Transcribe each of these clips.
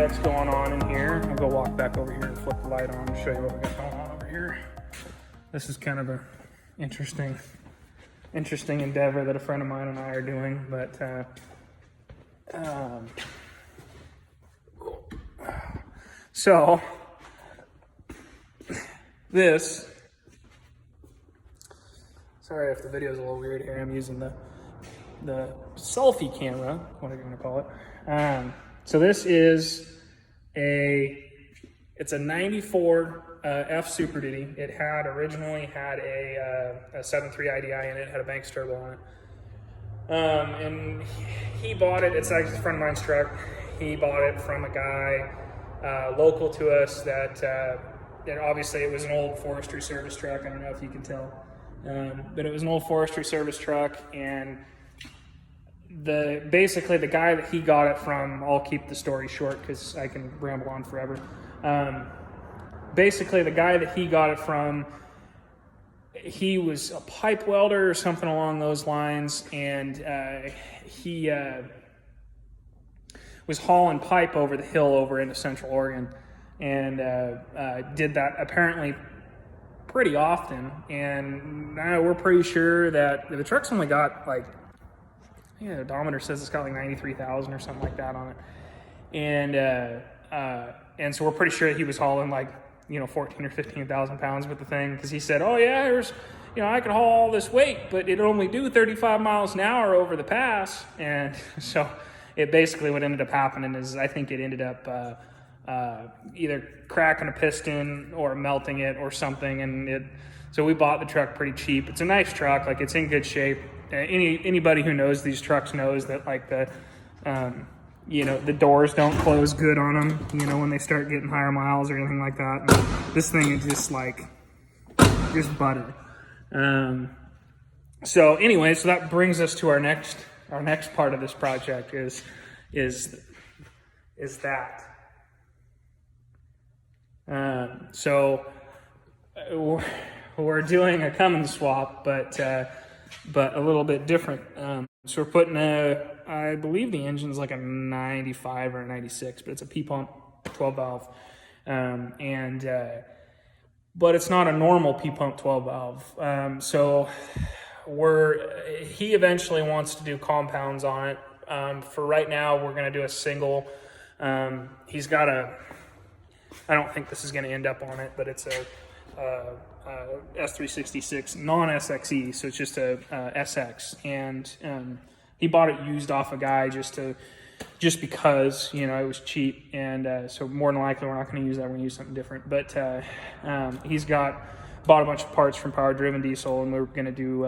that's going on in here. I'll go walk back over here and flip the light on and show you what we got going on over here. This is kind of an interesting endeavor that a friend of mine and I are doing, but so this, sorry if the video is a little weird here, I'm using the selfie camera, whatever you want to call it. So this is it's a 94 F Super Duty. It had originally had a 7.3 IDI in it, had a Banks turbo on it. And he bought it, it's actually a friend of mine's truck. He bought it from a guy local to us that, and obviously it was an old forestry service truck. I don't know if you can tell, but it was an old forestry service truck. And basically the guy that he got it from, I'll keep the story short because I can ramble on forever. Basically the guy that he got it from, he was a pipe welder or something along those lines, and he was hauling pipe over the hill over into Central Oregon, and did that apparently pretty often. And we're pretty sure that the truck's only got like, the odometer says it's got like 93,000 or something like that on it, and so we're pretty sure he was hauling like 14 or 15,000 pounds with the thing, because he said, oh yeah, there's, I could haul all this weight, but it'd only do 35 miles an hour over the pass. And so it basically what ended up happening is I think it ended up either cracking a piston or melting it or something. And so we bought the truck pretty cheap. It's a nice truck, like it's in good shape. Anybody who knows these trucks knows that like the doors don't close good on them, when they start getting higher miles or anything like that. And this thing is just butter. So anyway, so that brings us to our next part of this project is that. So we're doing a Cummins swap, but a little bit different. So we're putting I believe the engine's like a 95 or a 96, but it's a P-pump 12 valve. But it's not a normal P-pump 12 valve. So he eventually wants to do compounds on it. For right now, we're going to do a single. He's got I don't think this is going to end up on it, but it's a S366 non-SXE, so it's just a SX. And he bought it used off a guy just because it was cheap, and so more than likely we're not going to use that. We're going to use something different. But he's bought a bunch of parts from Power Driven Diesel, and we're going to do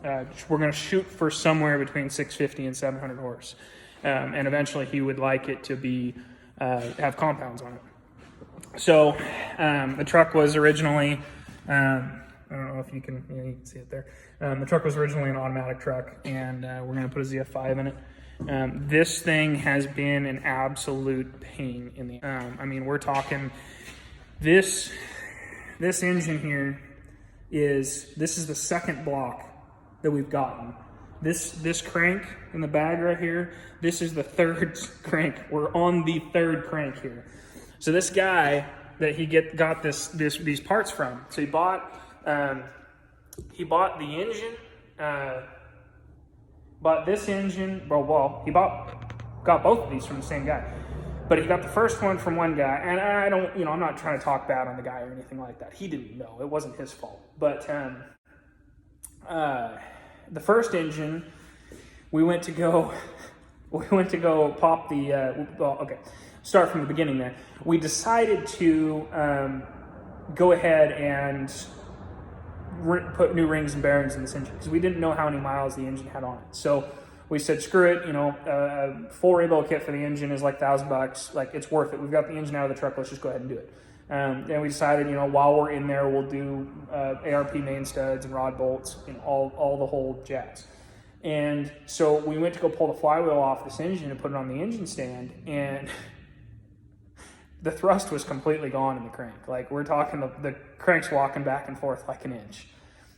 we're going to shoot for somewhere between 650 and 700 horse, and eventually he would like it to be have compounds on it. So the truck was originally, I don't know if you can see it there. The truck was originally an automatic truck, and we're going to put a ZF5 in it. This thing has been an absolute pain in the, we're talking, this engine here this is the second block that we've gotten. This crank in the bag right here, this is the third crank. We're on the third crank here. So this guy that he got these parts from, so he bought the engine, bought this engine, he got both of these from the same guy, but he got the first one from one guy, and I don't, I'm not trying to talk bad on the guy or anything like that. He didn't know, it wasn't his fault. But the first engine, we went to go pop the, start from the beginning there. We decided to go ahead and put new rings and bearings in this engine because we didn't know how many miles the engine had on it. So we said, screw it, full rebuild kit for the engine is like $1,000. Like, it's worth it. We've got the engine out of the truck. Let's just go ahead and do it. And we decided, while we're in there, we'll do ARP main studs and rod bolts, all the whole jazz. And so we went to go pull the flywheel off this engine and put it on the engine stand, and the thrust was completely gone in the crank. Like, we're talking the crank's walking back and forth like an inch.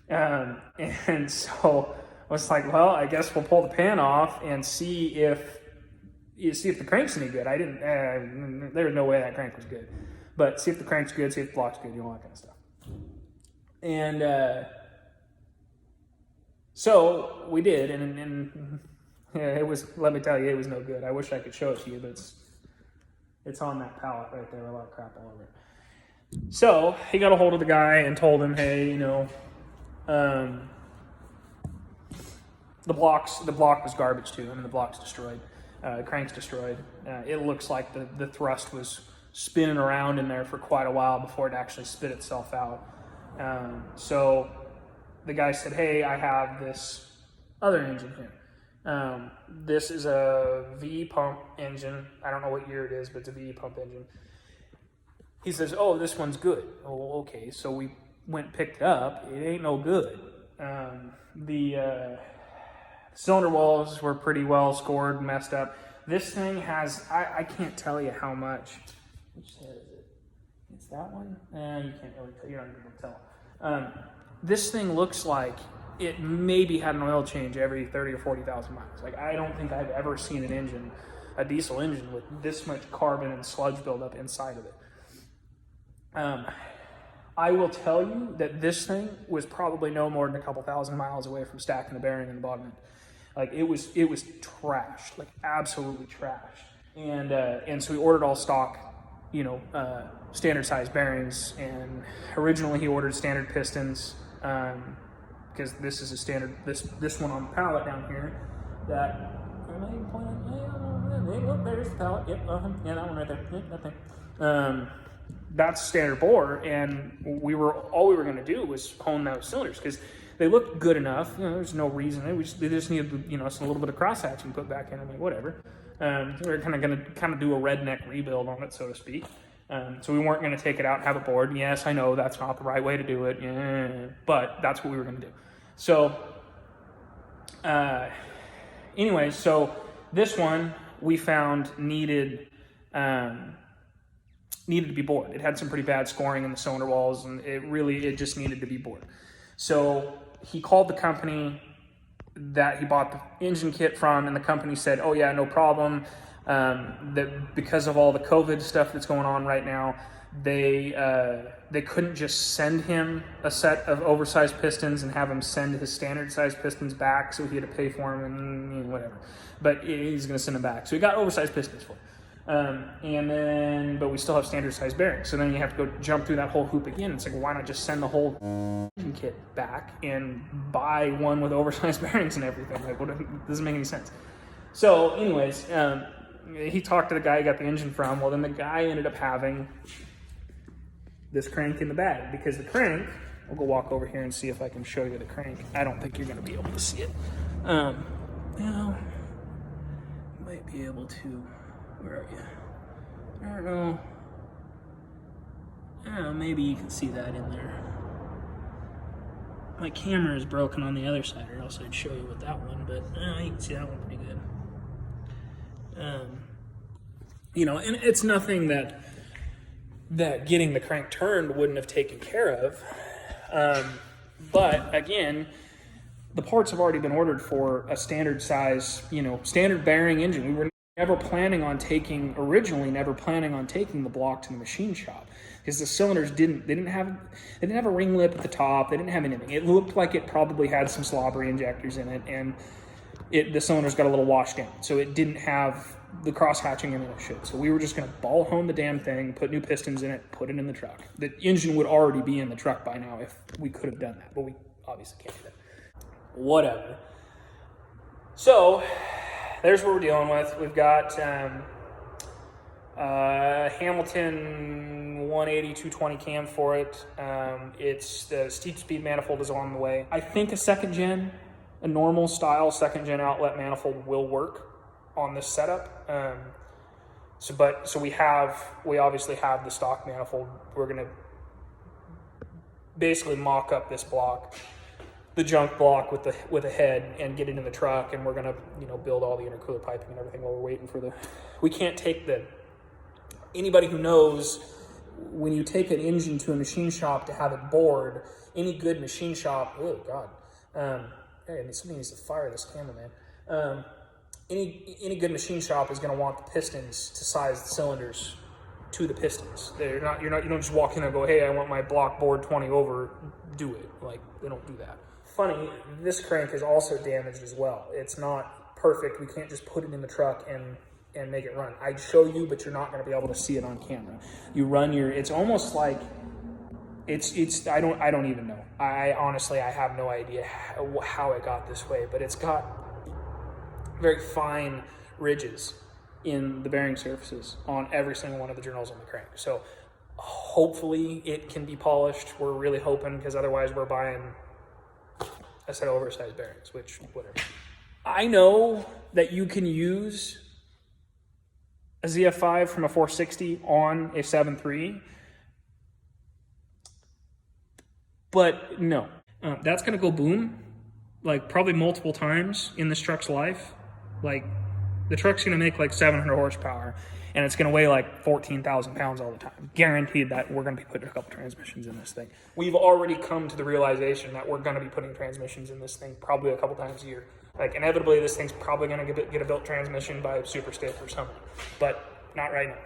And so I was like, well, I guess we'll pull the pan off and see if you see if the crank's any good. I didn't, there was no way that crank was good. But see if the crank's good, see if the block's good, all that kind of stuff. And so we did, and yeah, it was, let me tell you, it was no good. I wish I could show it to you, but it's on that pallet right there, a lot of crap all over it. So he got a hold of the guy and told him, hey, the block was garbage too. I mean, the block's destroyed. Crank's destroyed. It looks like the thrust was spinning around in there for quite a while before it actually spit itself out. So the guy said, hey, I have this other engine here. This is a VE pump engine. I don't know what year it is, but it's a VE pump engine. He says, oh, this one's good. Oh, okay. So we went and picked it up. It ain't no good. The cylinder walls were pretty well scored and messed up. This thing has, I can't tell you how much. Which head is it? It's that one? You can't really tell. You're not going to tell. This thing looks like it maybe had an oil change every 30 or 40,000 miles. Like, I don't think I've ever seen an engine, a diesel engine, with this much carbon and sludge buildup inside of it. I will tell you that this thing was probably no more than a couple thousand miles away from stacking the bearing in the bottom end. Like, it was trashed, like absolutely trashed. And so we ordered all stock, standard size bearings. And originally he ordered standard pistons, because this is a standard, this one on the pallet down here, that, there's the pallet, yep, yeah, that one right there, yep, that thing. That's standard bore, and all we were going to do was hone those cylinders, because they looked good enough. There's no reason. They just needed, a little bit of cross-hatching put back in. I mean, whatever. We're going to do a redneck rebuild on it, so to speak. So we weren't going to take it out and have it bored. Yes, I know that's not the right way to do it, but that's what we were going to do. So, anyway, so this one we found needed to be bored. It had some pretty bad scoring in the cylinder walls, and it just needed to be bored. So he called the company that he bought the engine kit from, and the company said, oh yeah, no problem. That because of all the COVID stuff that's going on right now, they couldn't just send him a set of oversized pistons and have him send his standard size pistons back, so he had to pay for them and whatever. But he's going to send them back. So he got oversized pistons for him. But we still have standard size bearings. So then you have to go jump through that whole hoop again. It's like, why not just send the whole engine kit back and buy one with oversized bearings and everything? Like, it doesn't make any sense. So anyways, he talked to the guy he got the engine from. Well, then the guy ended up having this crank in the bag, because the crank, we'll go walk over here and see if I can show you the crank. I don't think you're going to be able to see it. You might be able to. Where are you? I don't know. Maybe you can see that in there. My camera is broken on the other side, or else I'd show you with that one, but you can see that one pretty good. And it's nothing that getting the crank turned wouldn't have taken care of. But again, the parts have already been ordered for a standard size, standard bearing engine. We were never planning on taking the block to the machine shop, because the cylinders didn't have a ring lip at the top. They didn't have anything. It looked like it probably had some slobbery injectors in it, and the cylinders got a little washed down, so it didn't have the cross hatching in it should. So we were just going to ball hone the damn thing, put new pistons in it, put it in the truck. The engine would already be in the truck by now if we could have done that, but we obviously can't do that. Whatever. So there's what we're dealing with. We've got Hamilton 180, 220 cam for it. It's the steep speed manifold is on the way. I think a normal style second gen outlet manifold will work on this setup. So we obviously have the stock manifold. We're gonna basically mock up this block, the junk block with a head, and get it in the truck, and we're gonna build all the intercooler piping and everything while we're waiting for we can't take anybody who knows, when you take an engine to a machine shop to have it bored, any good machine shop, oh god, somebody needs to fire this cameraman. any good machine shop is going to want the pistons to size the cylinders to the pistons. You don't just walk in and go, hey, I want my block bored 20 over, do it. Like, they don't do that. Funny, this crank is also damaged as well. It's not perfect. We can't just put it in the truck and make it run. I'd show you, but you're not going to be able to see it on camera. You run it's almost like, I don't even know. I honestly have no idea how it got this way, but it's got very fine ridges in the bearing surfaces on every single one of the journals on the crank. So hopefully it can be polished. We're really hoping, because otherwise we're buying a set of oversized bearings, which, whatever. I know that you can use a ZF5 from a 460 on a 7.3, but no. That's going to go boom, like probably multiple times in this truck's life. Like, the truck's going to make like 700 horsepower, and it's going to weigh like 14,000 pounds all the time. Guaranteed that we're going to be putting a couple transmissions in this thing. We've already come to the realization that we're going to be putting transmissions in this thing probably a couple times a year. Like, inevitably, this thing's probably going to get a built transmission by Super Stiff or someone, but not right now.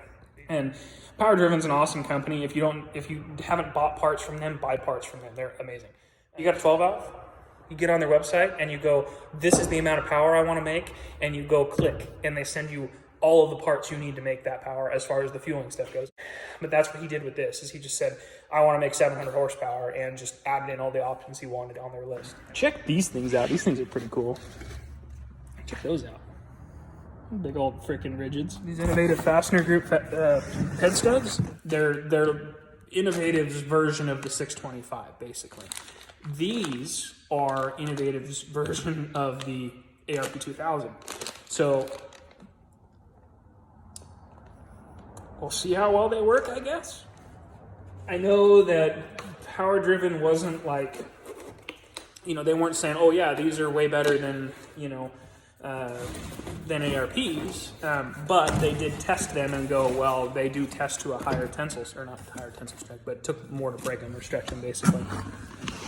And Power Driven's an awesome company. If you haven't bought parts from them, buy parts from them. They're amazing. You got a 12 valve? You get on their website and you go, this is the amount of power I want to make, and you go click, and they send you all of the parts you need to make that power as far as the fueling stuff goes. But that's what he did with this, is he just said, I want to make 700 horsepower, and just added in all the options he wanted on their list. Check these things out. These things are pretty cool. Check those out. Big old freaking rigids. These innovative fastener group head studs, they're Innovative's version of the 625, basically. These are Innovative's version of the ARP 2000. So we'll see how well they work, I guess. I know that Power Driven wasn't like, they weren't saying, oh yeah, these are way better than, than ARPs, but they did test them and go, well, they do test to a higher tensile, or not higher tensile strength, but it took more to break them or stretch them, basically.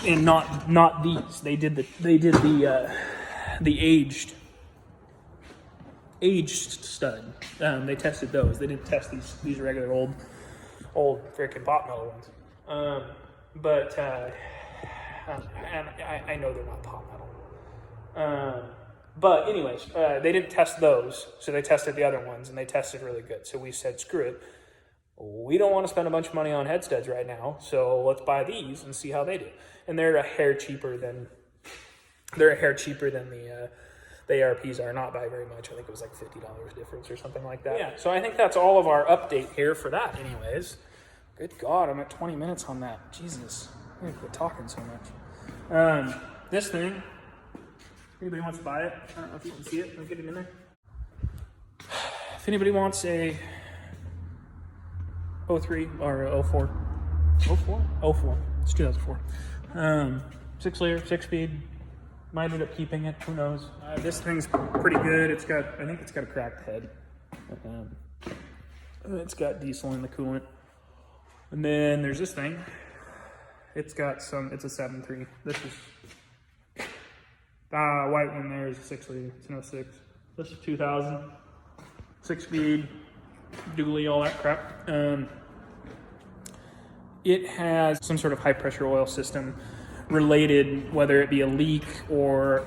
And not these. They did the aged stud. They tested those. They didn't test these regular old freaking pot metal ones. And I know they're not pot metal. But anyways, they didn't test those, so they tested the other ones, and they tested really good. So we said, screw it. We don't want to spend a bunch of money on head studs right now, so let's buy these and see how they do. And they're a hair cheaper than the ARPs are, not by very much. I think it was like $50 difference or something like that. Yeah, so I think that's all of our update here for that anyways. Good God, I'm at 20 minutes on that. Jesus, I'm gonna quit talking so much. This thing, anybody wants to buy it? I don't know if you can see it. Let me get it in there. If anybody wants a 03 or 04. 04? 04. It's 2004. 6-liter, 6-speed. Might end up keeping it. Who knows? This thing's pretty good. I think it's got a cracked head. It's got diesel in the coolant. And then there's this thing. It's a 7.3. This is white one there is a 6-liter. It's an 06. This is 2000. 6-speed, dually, all that crap. It has some sort of high pressure oil system related, whether it be a leak or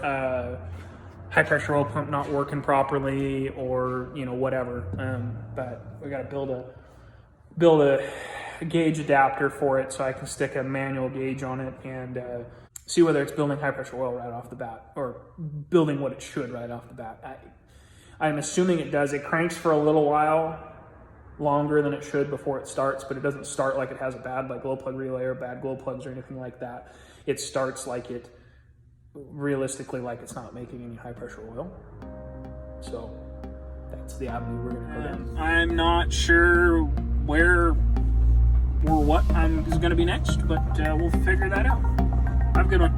high pressure oil pump not working properly, or whatever. But we got to build a gauge adapter for it so I can stick a manual gauge on it and see whether it's building high pressure oil right off the bat, or building what it should right off the bat. I'm assuming it does. It cranks for a little while longer than it should before it starts, but it doesn't start like it has a bad glow plug relay or bad glow plugs or anything like that. It starts realistically like it's not making any high pressure oil. So that's the avenue we're going to go down. I'm not sure where or what is going to be next, but we'll figure that out. Have a good one.